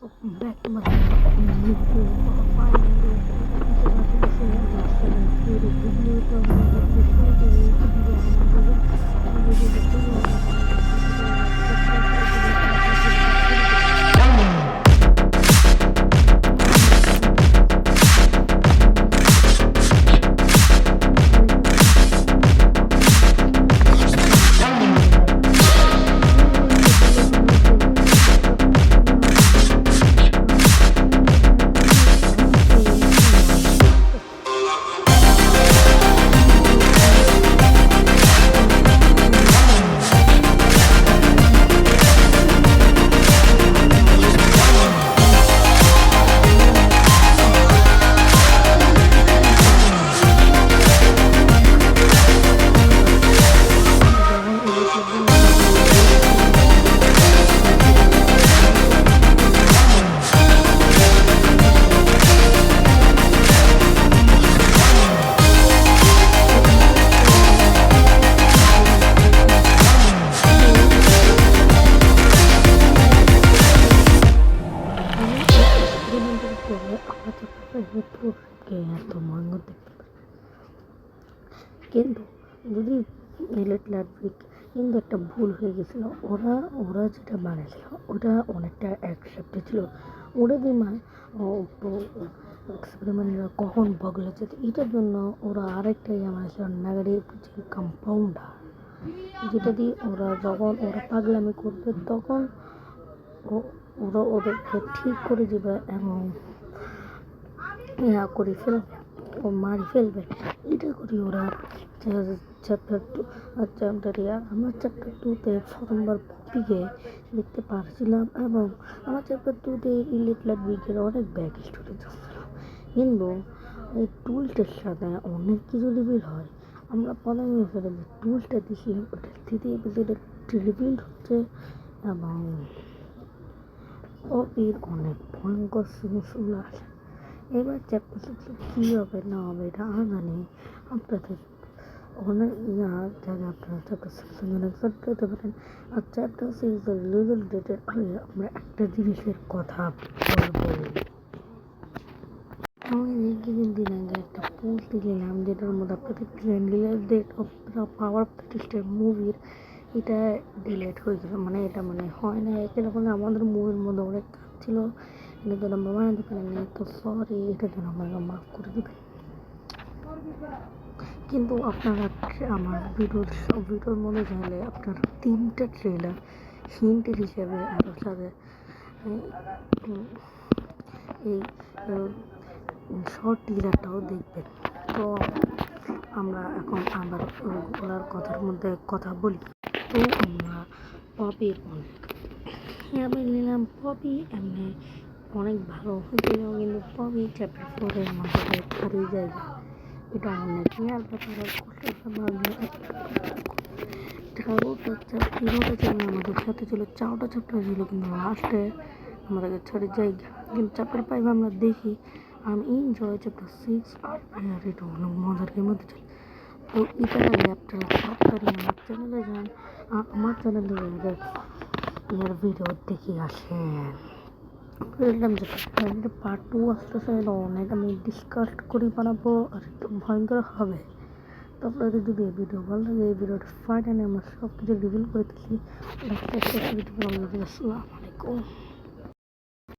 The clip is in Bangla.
back to my new finding কিন্তু যদি এলিট ল্যাটভিক কিন্তু একটা ভুল হয়ে গেছিলো। ওরা যেটা বানিয়েছিল ওটা অনেকটা অ্যাকসেপ্টেড ছিল। ওরা দিমাগ এক্সপেরিমেন্টরা কখন বগলে যেত, এটার জন্য ওরা আরেকটা বানিয়েছিল নেগেটিভ যে কম্পাউন্ডার, যেটা দিয়ে যখন ওরা পাগলামি করবে তখন ওরা ওদেরকে ঠিক করে দেবে এবং করে ফেলবে, ও মারি ফেলবে। এটা করি ওরা চ্যাপ্টার 2 আমার চ্যাপ্টার 2-তে প্রথমবার পপিকে দেখতে পারছিলাম এবং আমার চ্যাপ্টার 2-তে এলিট ল্যাটভিকের অনেক ব্যাক স্টোরি ছিল। কিন্তু এই টুলটার সাথে অনেক কিছু রিভিল হয়। আমরা প্রথমে এপিসোডে যে টুলটা দেখছিলাম ওটা তৃতীয় এপিসোডে রিভিল হচ্ছে এবং পপির অনেক ভয়ঙ্কর সিন আসে। এবার চ্যাপ্টার 6 কী হবে না হবে এটা জানি আপনাদের অনেক জায়গায় আপনারা চ্যাপ্টার 6 অনেক পেতে পারেন। আর চ্যাপ্টার 6 রিলেটেড আগে আমরা একটা জিনিসের কথা বলবো। আমি কিছুদিন আগে একটা পোস্ট দিলাম যেটার মধ্যে আপনাদের date of the power of the টেস্টের মুভির এটা ডিলেট হয়েছিল, মানে এটা হয় না। এরকম আমাদের মুভির মধ্যে অনেক কাজ ছিল, এটা জন্য আমরা বানাতে পারিনি, তো সরি, এটার জন্য আমাকে মাফ করে দেবেন। কিন্তু আপনারা আমার ভিডিওর মধ্যে চাইলে আপনারা 3টা ট্রেলার হিন্টের হিসেবে আরও সাথে এই শর্ট টিজারটাও দেখবেন। তো আমরা এখন আবার ওনার কথার মধ্যে কথা বলি। তো আমরা পপির আমি নিলাম পপি এমনি অনেক ভালো হয়েছিল, কিন্তু পপি চ্যাপ্টার 4-এর মধ্যে হারিয়ে যায়। এটা অনেক খেয়াল ব্যাপার তিনোটা চ্যাপ্টার আমাদের সাথে ছিল, 4টা চ্যাপ্টার ছিল, কিন্তু লাস্টে আমাদেরকে ছেড়ে যাই। কিন্তু চ্যাপ্টার 5 আমরা দেখি আমি এনজয় চ্যাপ্টার 6 আর এটা অনেক মজার মধ্যে ছিল। তো এটা আপনারা তাড়াতাড়ি আমার চ্যানেলে যান, আমার চ্যানেলে ইয়ার ভিডিও দেখে আসেন। বললাম যে পার্ট 2 আসতেছে, অনেক আমি ডিসকাস করি বানাবো আর একটু ভয়ঙ্কর হবে। তো আপনাদের যদি এই ভিডিও ভালো লাগে এই ভিডিওটা ফাইনালি আমরা সব কিছু রিভিল করে দিচ্ছি। আসসালামু আলাইকুম।